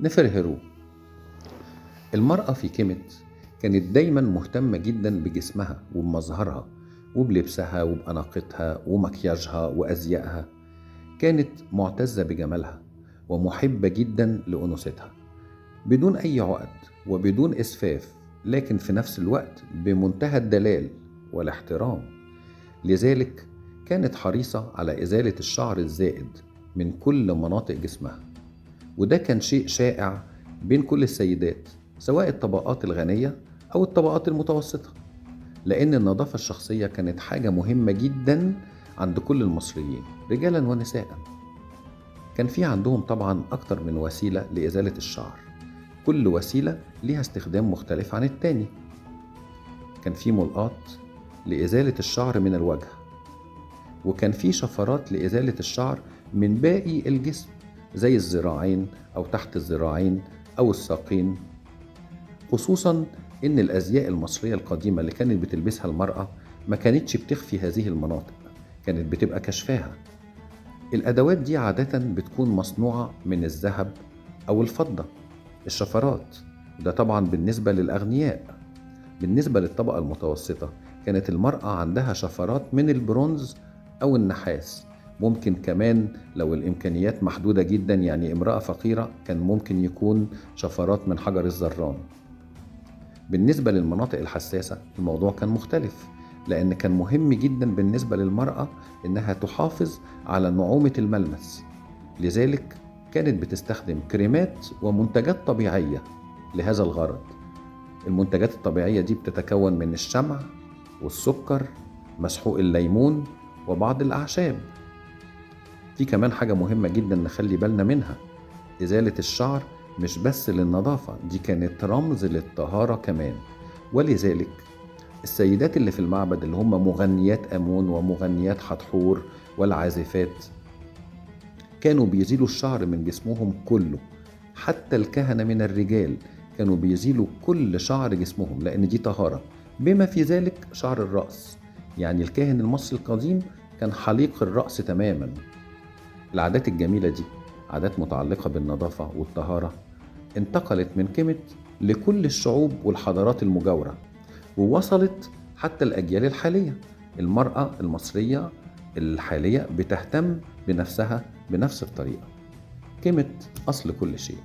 نفرهرو. المرأة في كيميت كانت دايما مهتمة جدا بجسمها وبمظهرها وبلبسها وبأناقتها ومكياجها وأزيائها. كانت معتزة بجمالها ومحبة جدا لأنوثتها بدون أي عقد وبدون إسفاف، لكن في نفس الوقت بمنتهى الدلال والاحترام. لذلك كانت حريصة على إزالة الشعر الزائد من كل مناطق جسمها، وده كان شيء شائع بين كل السيدات سواء الطبقات الغنية أو الطبقات المتوسطة، لأن النظافة الشخصية كانت حاجة مهمة جدا عند كل المصريين رجالا ونساء. كان في عندهم طبعا أكتر من وسيلة لإزالة الشعر، كل وسيلة ليها استخدام مختلف عن التاني. كان في ملقاط لإزالة الشعر من الوجه، وكان في شفرات لإزالة الشعر من باقي الجسم زي الذراعين أو تحت الذراعين أو الساقين، خصوصا إن الأزياء المصرية القديمة اللي كانت بتلبسها المرأة ما كانتش بتخفي هذه المناطق، كانت بتبقى كشفاها. الأدوات دي عادة بتكون مصنوعة من الذهب أو الفضة، الشفرات ده طبعا بالنسبة للأغنياء. بالنسبة للطبقة المتوسطة كانت المرأة عندها شفرات من البرونز أو النحاس، ممكن كمان لو الإمكانيات محدودة جدا يعني امرأة فقيرة كان ممكن يكون شفرات من حجر الزران. بالنسبة للمناطق الحساسة الموضوع كان مختلف، لأن كان مهم جدا بالنسبة للمرأة إنها تحافظ على نعومة الملمس، لذلك كانت بتستخدم كريمات ومنتجات طبيعية لهذا الغرض. المنتجات الطبيعية دي بتتكون من الشمع والسكر، مسحوق الليمون، وبعض الأعشاب. في كمان حاجة مهمة جدا نخلي بالنا منها، إزالة الشعر مش بس للنظافة، دي كانت رمز للطهارة كمان. ولذلك السيدات اللي في المعبد اللي هم مغنيات آمون ومغنيات حتحور والعازفات كانوا بيزيلوا الشعر من جسمهم كله. حتى الكهنة من الرجال كانوا بيزيلوا كل شعر جسمهم لأن دي طهارة، بما في ذلك شعر الرأس. يعني الكاهن المصري القديم كان حليق الرأس تماما. العادات الجميلة دي عادات متعلقة بالنظافة والطهارة انتقلت من كيميت لكل الشعوب والحضارات المجاورة، ووصلت حتى الأجيال الحالية. المرأة المصرية الحالية بتهتم بنفسها بنفس الطريقة. كيميت أصل كل شيء.